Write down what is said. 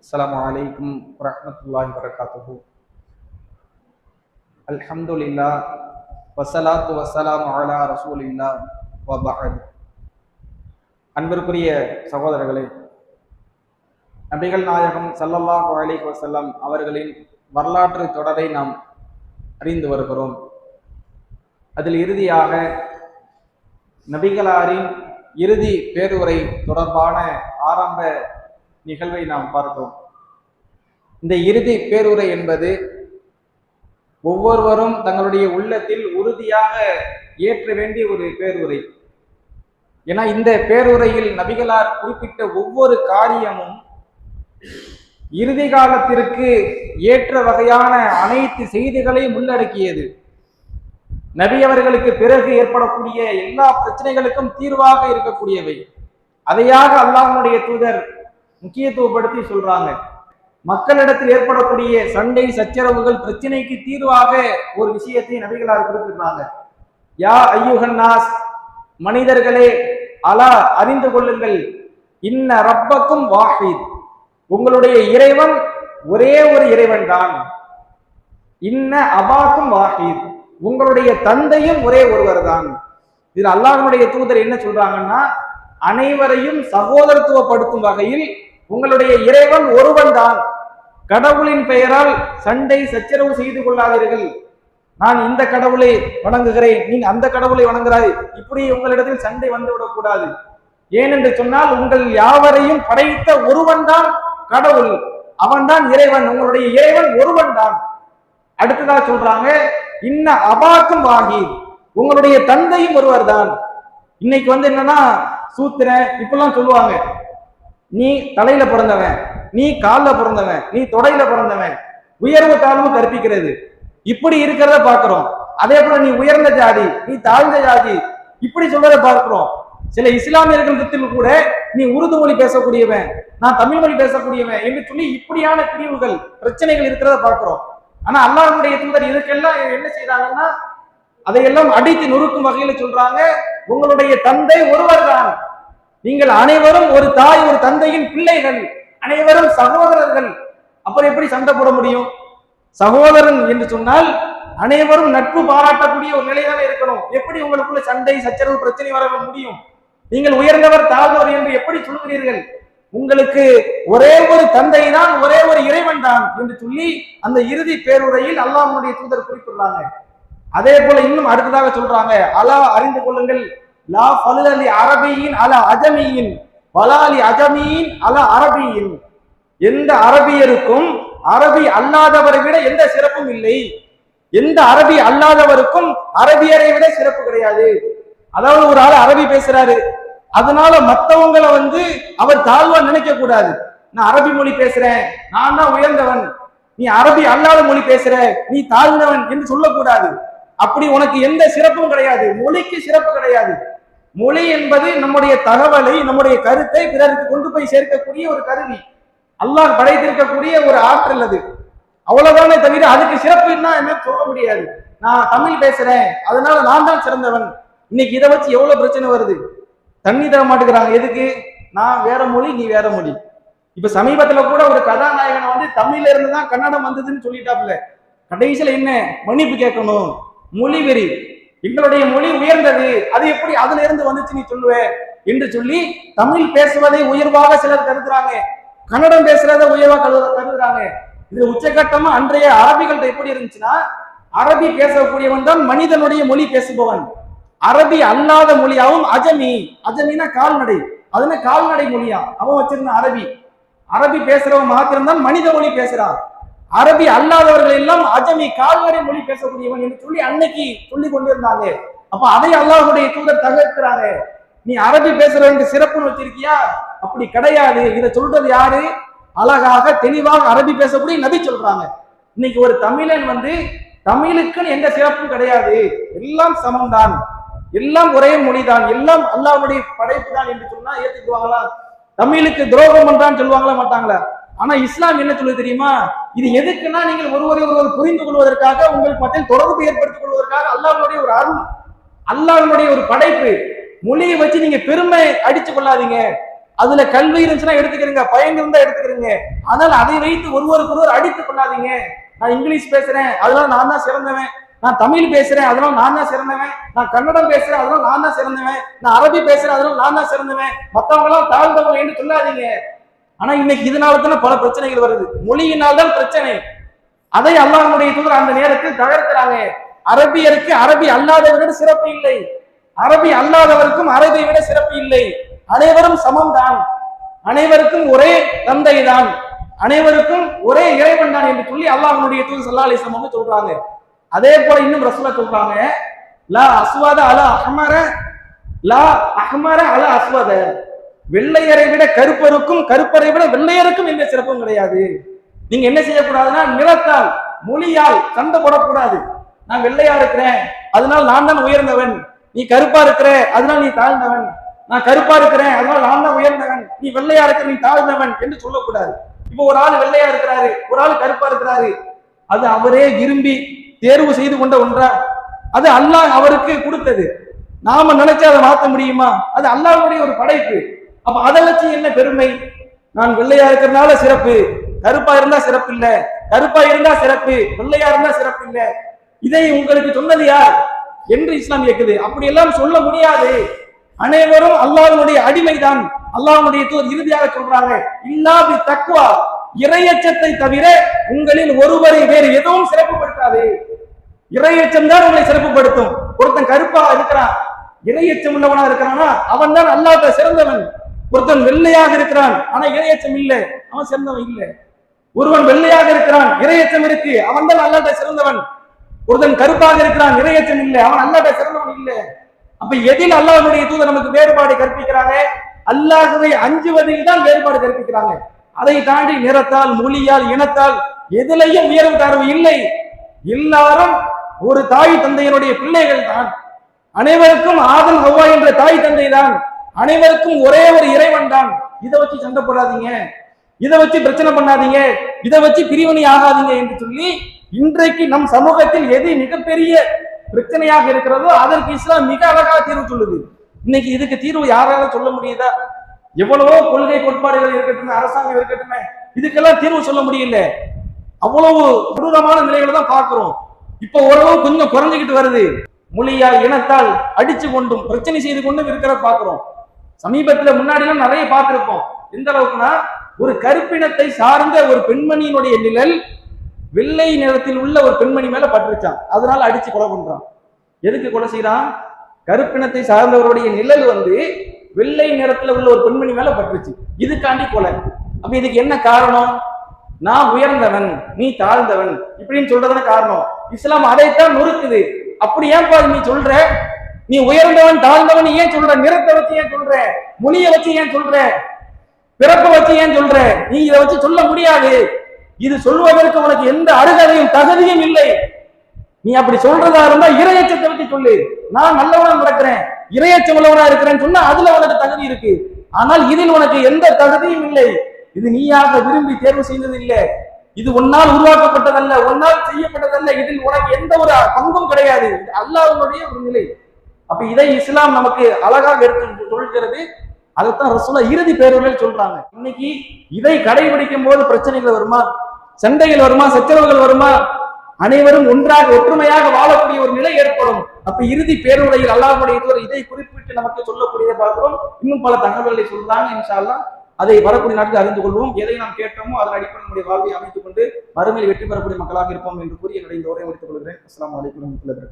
அஸ்ஸலாமு அலைக்கும் வரஹ்மத்துல்லாஹி வபரகாத்துஹு. அல்ஹம்துலில்லாஹ் வஸ்ஸலாத்து வஸ்ஸலாமு அலா ரசூலில்லாஹ் வ பஅத். அன்பிற்குரிய சகோதரர்களே, நபிகள் நாயகம் ஸல்லல்லாஹு அலைஹி வஸல்லம் அவர்களின் வரலாற்று தொடரை நாம் அறிந்து வருகிறோம். அதில் இறுதியாக நபிகளாரின் இறுதி பேருரை தொடர்பான ஆரம்ப நிகழ்வை நாம் பார்த்தோம். இந்த இறுதி பேருரை என்பது ஒவ்வொருவரும் தங்களுடைய உள்ளத்தில் உறுதியாக ஏற்ற வேண்டிய ஒரு பேருரை. ஏன்னா இந்த பேருரையில் நபிகளார் குறிப்பிட்ட ஒவ்வொரு காரியமும் இறுதி காலத்திற்கு ஏற்ற வகையான அனைத்து செய்திகளையும் உள்ளடக்கியது. நபி அவர்களுக்கு பிறகு ஏற்படக்கூடிய எல்லா பிரச்சனைகளுக்கும் தீர்வாக இருக்கக்கூடியவை. அதையாக அல்லாஹ்வுடைய தூதர் முக்கியத்துவப்படுத்தி சொல்றாங்க. மக்களிடத்தில் ஏற்படக்கூடிய சண்டை சச்சரவுகள் பிரச்சனைக்கு தீர்வாக ஒரு விஷயத்தை நபிகளார் குறிப்பிடுறாங்க. யா ஐயுஹன் நாஸ், மனிதர்களே, அலா அறிந்து கொள்ளுங்கள், இன்ன ரப்பக்கும் வாஹித், உங்களுடைய இறைவன் ஒரே ஒரு இறைவன் தான். இன்ன அபாக்கும் வாஹித், உங்களுடைய தந்தையும் ஒரே ஒருவர் தான். இதுல அல்லாஹ்வுடைய தூதர் என்ன சொல்றாங்கன்னா, அனைவரையும் சகோதரத்துவப்படுத்தும் வகையில் உங்களுடைய இறைவன் ஒருவன் தான். கடவுளின் பெயரால் சண்டை சச்சரவு செய்து கொள்ளாதீர்கள். நான் இந்த கடவுளை வணங்குகிறேன், நீங்க அந்த கடவுளை வணங்குறாய், இப்படி உங்களிடத்தில் சண்டை வந்துவிடக் கூடாது. ஏனென்று சொன்னால் உங்கள் யாவரையும் படைத்த ஒருவன் தான் கடவுள், அவன் தான் இறைவன், உங்களுடைய இறைவன் ஒருவன் தான். அடுத்ததா சொல்றாங்க, இன்ன அபாக்கும் வாகி, உங்களுடைய தந்தையும் ஒருவர் தான். இன்னைக்கு என்னன்னா சூத்திர இப்பெல்லாம் சொல்லுவாங்க, நீ தலையில பிறந்தவன், நீ காலில் பிறந்தவன், நீ தொடையில பிறந்தவன், உயர்வு தாழ்வு கற்பிக்கிறது, இப்படி இருக்கிறத பார்க்கிறோம். அதே போல நீ உயர்ந்த ஜாதி, நீ தாழ்ந்த ஜாதி, இப்படி சொல்றத பார்க்கிறோம். சில இஸ்லாமியர்களிடத்தில் கூட நீ உருது மொழி பேசக்கூடியவன், நான் தமிழ் மொழி பேசக்கூடியவன் என்று சொல்லி இப்படியான பிரிவுகள் பிரச்சனைகள் இருக்கிறத பார்க்கிறோம். ஆனா அல்லாஹ்வுடைய தூதர் இதுக்கெல்லாம் என்ன செய்யறாங்கன்னா, அதையெல்லாம் அடித்து நொறுக்கும் வகையில சொல்றாங்க, உங்களுடைய தந்தை ஒருவர் தான், நீங்கள் அனைவரும் ஒரு தாய் ஒரு தந்தையின் பிள்ளைகள், அனைவரும் சகோதரர்கள். அப்புறம் எப்படி சண்டை போட முடியும்? சகோதரன் என்று சொன்னால் அனைவரும் நட்பு பாராட்டக்கூடிய ஒரு நிலைதானே இருக்கணும். எப்படி உங்களுக்குள்ள சண்டை சச்சரவு பிரச்சனை வர முடியும்? நீங்கள் உயர்ந்தவர் தாழ்ந்தவர் என்று எப்படி சொல்கிறீர்கள்? உங்களுக்கு ஒரே ஒரு தந்தை தான், ஒரே ஒரு இறைவன் தான் என்று சொல்லி அந்த இறுதி பேருரையில் அல்லாஹ்வுடைய தூதர் குறிப்பிடுறாங்க. அதே போல இன்னும் அடுத்ததாக சொல்றாங்க, அலா அறிந்து கொள்ளுங்கள், லா ஃபலலி அரபியின் அலா அஜமியின் வலாலி அஜமியின் அலா அரபியின், எந்த அரபியருக்கும் அரபி அல்லாதவரை விட எந்த சிறப்பும் இல்லை, எந்த அரபி அல்லாதவருக்கும் அரபியரை விட சிறப்பு கிடையாது. அதாவது ஒரு ஆள் அரபி பேசுறாரு, அதனால மத்தவங்களை அவர் தாழ்வா நினைக்க கூடாது. நான் அரபி மொழி பேசுறேன், நான் தான் உயர்ந்தவன், நீ அரபி அல்லாத மொழி பேசுற, நீ தாழ்ந்தவன் என்று சொல்லக்கூடாது. அப்படி உனக்கு எந்த சிறப்பும் கிடையாது, மொழிக்கு சிறப்பு கிடையாது. மொழி என்பது நம்முடைய தகவலை, நம்முடைய கருத்தை பிறருக்கு கொண்டு போய் சேர்க்கக்கூடிய ஒரு கருவி, அல்லாஹ் படைத்திருக்கக்கூடிய ஒரு ஆற்றல் அது. அவ்வளவுதானே தவிர அதுக்கு சிறப்பு என்ன சொல்ல முடியாது. நான் தமிழ் பேசுறேன் அதனால நான் தான் சிறந்தவன். இன்னைக்கு இதை வச்சு எவ்வளவு பிரச்சனை வருது. தண்ணி தர மாட்டேங்கிறாங்க, எதுக்கு? நான் வேற மொழி, நீ வேற மொழி. இப்ப சமீபத்துல கூட ஒரு கதாநாயகனை தமிழ்ல இருந்து தான் கன்னடம் வந்ததுன்னு சொல்லிட்டாப்ல. கடைசியில என்ன மன்னிப்பு கேட்கணும், மொழி வெறி, எங்களுடைய மொழி உயர்ந்தது, அது எப்படி அதுல இருந்து வந்துச்சு நீ சொல்லுவ என்று சொல்லி தமிழ் பேசுவதை உயர்வாக சிலர் கருதுறாங்க, கன்னடம் பேசுறதை உயர்வா கருதுறாங்க. இது உச்சகட்டமா அன்றைய அரபிகள்ட்ட எப்படி இருந்துச்சுன்னா, அரபி பேசக்கூடியவன் தான் மனிதனுடைய மொழி பேசுபவன். அரபி அல்லாத மொழியாவும் அஜமி, அஜமினா கால்நடை, அதுனா கால்நடை மொழியா அவன் வச்சிருந்த அரபி. அரபி பேசுறவன் மாத்திரம்தான் மனித மொழி பேசுறான். அரபி அல்லாதவர்கள் எல்லாம் அஜமி கால்நடை மொழி பேசக்கூடியவன் என்று சொல்லி அன்னைக்கு சொல்லி கொண்டிருந்தாங்க. அப்ப அதை அல்லாஹ்வுடைய தூதர் தகர்க்கிறாங்க. நீ அரபி பேசுறவனுக்கு சிறப்புன்னு வச்சிருக்கியா? அப்படி கிடையாது. இதை சொல்றது யாரு? அழகாக தெளிவாக அரபி பேசக்கூடிய நபி சொல்றாங்க. இன்னைக்கு ஒரு தமிழன் தமிழுக்குன்னு எந்த சிறப்பும் கிடையாது, எல்லாம் சமம்தான், எல்லாம் ஒரே மொழிதான், எல்லாம் அல்லாஹ்வுடைய படைப்பு தான் என்று சொன்னா ஏற்றுக்குவாங்களா? தமிழுக்கு துரோகம் பண்றான்னு சொல்லுவாங்களா? மாட்டாங்களா? ஆனா இஸ்லாம் என்ன சொல்லுது தெரியுமா? இது எதுக்குன்னா, நீங்கள் ஒருவரை ஒருவர் புரிந்து கொள்வதற்காக, உங்கள் மத்தியில் தொடர்பு ஏற்படுத்திக் கொள்வதற்காக அல்லாஹ்வுடைய ஒரு அருள், அல்லாஹ்வுடைய ஒரு படைப்பு. மொழியை வச்சு நீங்க பெருமை அடிச்சு கொள்ளாதீங்க. அதுல கல்வி இருந்துச்சுன்னா எடுத்துக்கிறீங்க, பயன் இருந்தா எடுத்துக்கிறீங்க. ஆனால் அதை வைத்து ஒருவருக்கொருவர் அடித்துக் கொள்ளாதீங்க. நான் இங்கிலீஷ் பேசுறேன் அதனால நான் தான் சிறந்தவன், நான் தமிழ் பேசுறேன் அதனால நான் தான் சிறந்தவன், நான் கன்னடம் பேசுறேன் அதனால நான் தான் சிறந்தவன், நான் அரபி பேசுறேன் அதனால நான் தான் சிறந்தவன், மத்தவங்க எல்லாம் தாழ்ந்தவங்க என்று சொல்லாதீங்க. ஆனா இன்னைக்கு இதனால தானே பல பிரச்சனைகள் வருது. மொழியினால் தான் பிரச்சனை. அதை அல்லாஹ்வுடைய தூதர் அந்த நேரத்தில் தகர்க்கிறாங்க. அரபியருக்கு அரபி அல்லாதவரை விட சிறப்பு இல்லை, அரபி அல்லாதவருக்கும் அரபியை விட சிறப்பு இல்லை. அனைவரும் சமம் தான், அனைவருக்கும் ஒரே தந்தை தான், அனைவருக்கும் ஒரே இறைவன் தான் என்று சொல்லி அல்லாஹ்வுடைய தூதர் ஸல்லல்லாஹு அலைஹி வஸல்லம் சொல்றாங்க. அதே போல இன்னும் ரசூலுல்லாஹ் சொல்றாங்க, லா அஸ்வத அலா அஹ்மர லா அஹ்மர அலா அஸ்வத, வெள்ளையரை விட கருப்பருக்கும் கருப்பரை விட வெள்ளையருக்கும் எந்த சிறப்பும் கிடையாது. நீங்க என்ன செய்யக்கூடாதுன்னா நிறத்தால் மொழியால் சண்டை போடக்கூடாது. நான் வெள்ளையா இருக்கிறேன் அதனால நான் தான் உயர்ந்தவன், நீ கருப்பா இருக்கிற அதனால நீ தாழ்ந்தவன், நான் கருப்பா இருக்கிறேன் அதனால நான் தான் உயர்ந்தவன், நீ வெள்ளையா இருக்கிற நீ தாழ்ந்தவன் என்று சொல்லக்கூடாது. இப்போ ஒரு ஆள் வெள்ளையா இருக்கிறாரு, ஒரு ஆள் கருப்பா இருக்கிறாரு, அது அவரே விரும்பி தேர்வு செய்து கொண்ட ஒன்றா? அது அல்லாஹ் அவருக்கு கொடுத்தது. நாம நினைச்சா அதை மாற்ற முடியுமா? அது அல்லாஹ்வுடைய ஒரு படைப்பு. அப்ப அதை வச்சு என்ன பெருமை? நான் வெள்ளையா இருக்கிறதுனால சிறப்பு, கருப்பா இருந்தா சிறப்பு இல்ல, கருப்பா இருந்தா சிறப்பு, வெள்ளையா இருந்தா சிறப்பு இல்ல, இதை உங்களுக்கு சொன்னது யார் என்று இஸ்லாம் கேட்குது. அப்படி எல்லாம் சொல்ல முடியாது. அனைவரும் அல்லாஹ்வுடைய அடிமைதான். அல்லாஹ்வுடைய தூதர் இறுதியாக சொல்றாங்க, இல்லா பி தக்வா, இறையச்சத்தை தவிர உங்களில் ஒருவரை வேறு எதுவும் சிறப்புப்படுத்தாது. இறையச்சம் தான் உங்களை சிறப்புப்படுத்தும். ஒருத்தன் கருப்பா இருக்கிறான், இறையச்சம் உள்ளவனா இருக்கிறானா அவன் தான் அல்லாஹ்ட்ட சிறந்தவன். ஒருத்தன் வெள்ளையாக இருக்கிறான் ஆனா இறையச்சம் இல்லை, அவன் சிறந்தவன் இல்லை. ஒருவன் வெள்ளையாக இருக்கிறான் இறையச்சம் இருக்கு, அவன் தான் அல்லாஹ்ட்ட சிறந்தவன். ஒருத்தன் கருப்பாக இருக்கிறான் இறையச்சம் இல்லை, அவன் அல்லாஹ்ட்ட சிறந்தவன் இல்லை. அப்ப எதில் அல்லாஹ்வுடைய தூதர் நமக்கு வேறுபாடு கற்பிக்கிறாங்க? அல்லாஹ்வை அஞ்சுவதில் தான் வேறுபாடு கற்பிக்கிறாங்க. அதை தாண்டி நிறத்தால் மொழியால் இனத்தால் எதிலையும் உயர்வு தாழ்வு இல்லை. எல்லாரும் ஒரு தாய் தந்தையினுடைய பிள்ளைகள் தான். அனைவருக்கும் ஆதம் ஹவ்வா என்ற தாய் தந்தை தான். அனைவருக்கும் ஒரே ஒரு இறைவன் தான். இதை வச்சு சண்டை போடாதீங்க, இதை வச்சு பிரச்சனை பண்ணாதீங்க, இதை வச்சு பிரிவினை ஆகாதீங்க என்று சொல்லி இன்றைக்கு நம் சமூகத்தில் எது மிகப்பெரிய பிரச்சனையாக இருக்கிறதோ அதற்கு இஸ்லாம் மிக அழகாக தீர்வு சொல்லுது. இன்னைக்கு இதுக்கு தீர்வு யாரால சொல்ல முடியுதா? எவ்வளவோ கொள்கை கோட்பாடுகள் இருக்கட்டும், அரசாங்கம் இருக்கட்டும், இதுக்கெல்லாம் தீர்வு சொல்ல முடியல. அவ்வளவு கொடூரமான நிலைகளை தான் பார்க்கிறோம். இப்ப ஓரளவு கொஞ்சம் குறைஞ்சுக்கிட்டு வருது. மொழியால் இனத்தால் அடிச்சு கொண்டும் பிரச்சனை செய்து கொண்டும் இருக்கிற பார்க்கிறோம். சமீபத்துல முன்னாடிலாம் நிறைய பார்த்திருப்போம். எந்த அளவுக்குன்னா, ஒரு கருப்பினத்தை சார்ந்த ஒரு பெண்மணியினுடைய நிழல் வெள்ளை நிறத்தில் உள்ள ஒரு பெண்மணி மேல பட்டுருச்சான், அதனால அடிச்சு கொலை பண்றான். எதுக்கு கொலை செய்யறான்? கருப்பினத்தை சார்ந்தவருடைய நிழல் வெள்ளை நிறத்துல உள்ள ஒரு பெண்மணி மேல பட்டுருச்சு, இதுக்காண்டி கொலை. அப்ப இதுக்கு என்ன காரணம்? நான் உயர்ந்தவன் நீ தாழ்ந்தவன் இப்படின்னு சொல்றதுன காரணம். இஸ்லாம் அதைத்தான் நொறுக்குது. அப்படி ஏன்பா நீ சொல்ற? நீ உயர்ந்தவன் தாழ்ந்தவன் ஏன் சொல்ற? நிறத்தை வச்சு ஏன் சொல்ற? மொழியை வச்சு ஏன் சொல்ற? பிறப்பை வச்சு ஏன் சொல்ற? நீ இதை வச்சு சொல்ல முடியாது. இது சொல்வதற்கு உனக்கு எந்த அருகதையும் தகுதியும் இல்லை. நீ அப்படி சொல்றதா இருந்தா இறையச்சத்தை வச்சு சொல்லு. நான் நல்லவனா நடக்கிறேன், இறையச்சம் உள்ளவனா இருக்கிறேன்னு சொன்னா அதுல உனக்கு தகுதி இருக்கு. ஆனால் இதில் உனக்கு எந்த தகுதியும் இல்லை. இது நீயாக விரும்பி தேர்வு செய்தது இல்லை, இது உன்னால் உருவாக்கப்பட்டதல்ல, உன்னால் செய்யப்பட்டதல்ல, இதில் உனக்கு எந்த ஒரு பங்கும் கிடையாது. இது அல்லாஹ்வுடைய ஒரு நிலை. அப்ப இதை இஸ்லாம் நமக்கு அழகாக எடுத்து சொல்கிறது. அதைத்தான் ரசூலுல்லாஹ் இறுதி பேருரையில் சொல்றாங்க. இன்னைக்கு இதை கடைபிடிக்கும் போது பிரச்சனைகள் வருமா, சண்டைகள் வருமா, சச்சரவுகள் வருமா? அனைவரும் ஒன்றாக ஒற்றுமையாக வாழக்கூடிய ஒரு நிலை ஏற்படும். அப்ப இறுதி பேருரையில் அல்லாஹ்வுடைய தூதர் இதை குறிப்பிட்டு நமக்கு சொல்லக்கூடியதை பார்க்கிறோம். இன்னும் பல தகவல்களை சொல்றாங்க. இன்ஷா அல்லாஹ் அதை வரக்கூடிய நாட்கள் அறிந்து கொள்வோம். எதை நாம் கேட்டோமோ அதன் அடிப்படையில் நம்முடைய வாழ்வை அமைத்துக் கொண்டு மறுமையில் வெற்றி பெறக்கூடிய மக்களாக இருப்போம் என்று கூறி என்னுடைய இந்த உரையை முடித்துக் கொள்கிறேன். அஸ்ஸலாமு அலைக்கும் வரஹ்மத்துல்லாஹி வபரகாத்துஹு.